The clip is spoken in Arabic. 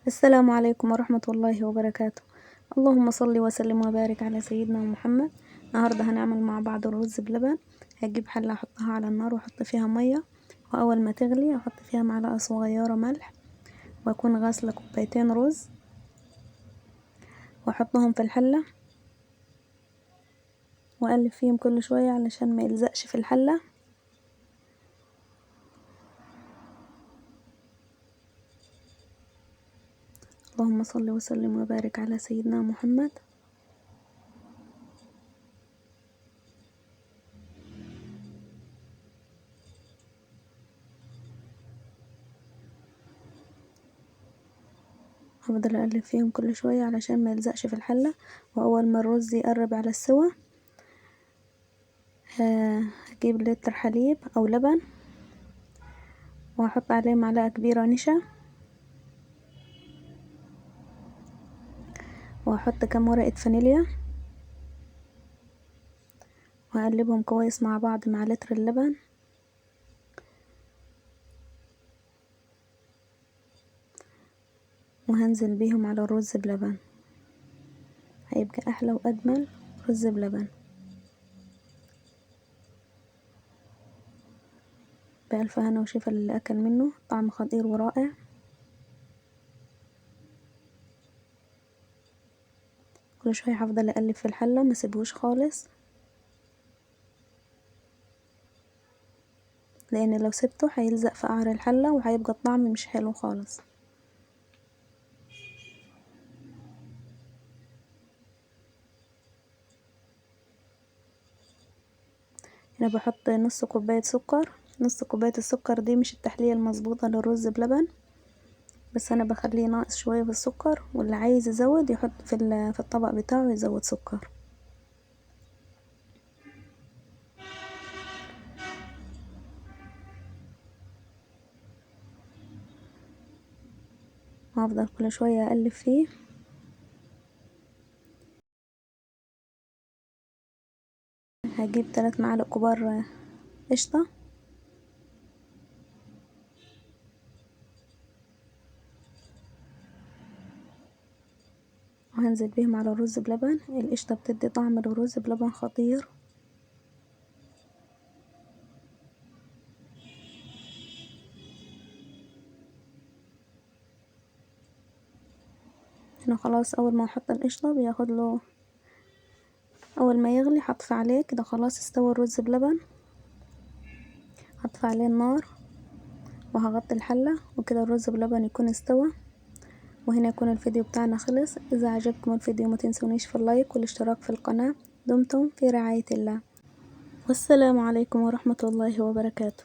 السلام عليكم ورحمة الله وبركاته. اللهم صل وسلم وبارك على سيدنا محمد. النهاردة هنعمل مع بعض الرز بلبن. هجيب حلة احطها على النار واحط فيها مية، واول ما تغلي احط فيها معلقة صغيرة ملح، واكون غاسلة كوبايتين رز واحطهم في الحلة واقلب فيهم كل شوية علشان ما يلزقش في الحلة. اللهم صل وسلم وبارك على سيدنا محمد. هفضل اقلب فيهم كل شوية علشان ما يلزقش في الحلة. واول ما الرز يقرب على السوا هجيب لتر حليب او لبن وهحط عليه معلقة كبيرة نشا، وهحط كام ورقة فانيليا وهقلبهم كويس مع بعض مع لتر اللبن. وهنزل بيهم على الرز بلبن، هيبقى احلى واجمل رز بلبن. بألف هنا وشفا للي اكل منه، طعم خطير ورائع. كل شوية هفضل اقلب في الحلة ما سيبهوش خالص، لان لو سبته هيلزق في قعر الحلة وهيبقى الطعم مش حلو خالص. هنا بحط نص كوباية سكر. نص كوباية السكر دي مش التحلية المظبوطة للرز بلبن، بس انا بخليه ناقص شوية في السكر، واللي عايز يزود يحط في الطبق بتاعه يزود سكر. وهفضل كل شوية اقلب فيه. هجيب 3 معالق كبار قشطة، وهنزل بيهم على الرز بلبن. القشطة بتدي طعم للرز بلبن خطير. هنا خلاص اول ما احط القشطة بياخد له، اول ما يغلي هطفي عليه كده. خلاص استوى الرز بلبن. هطفي عليه النار وهغطي الحلة، وكده الرز بلبن يكون استوى. وهنا يكون الفيديو بتاعنا خلص. اذا عجبكم الفيديو ما تنسونيش في اللايك والاشتراك في القناة. دمتم في رعاية الله، والسلام عليكم ورحمة الله وبركاته.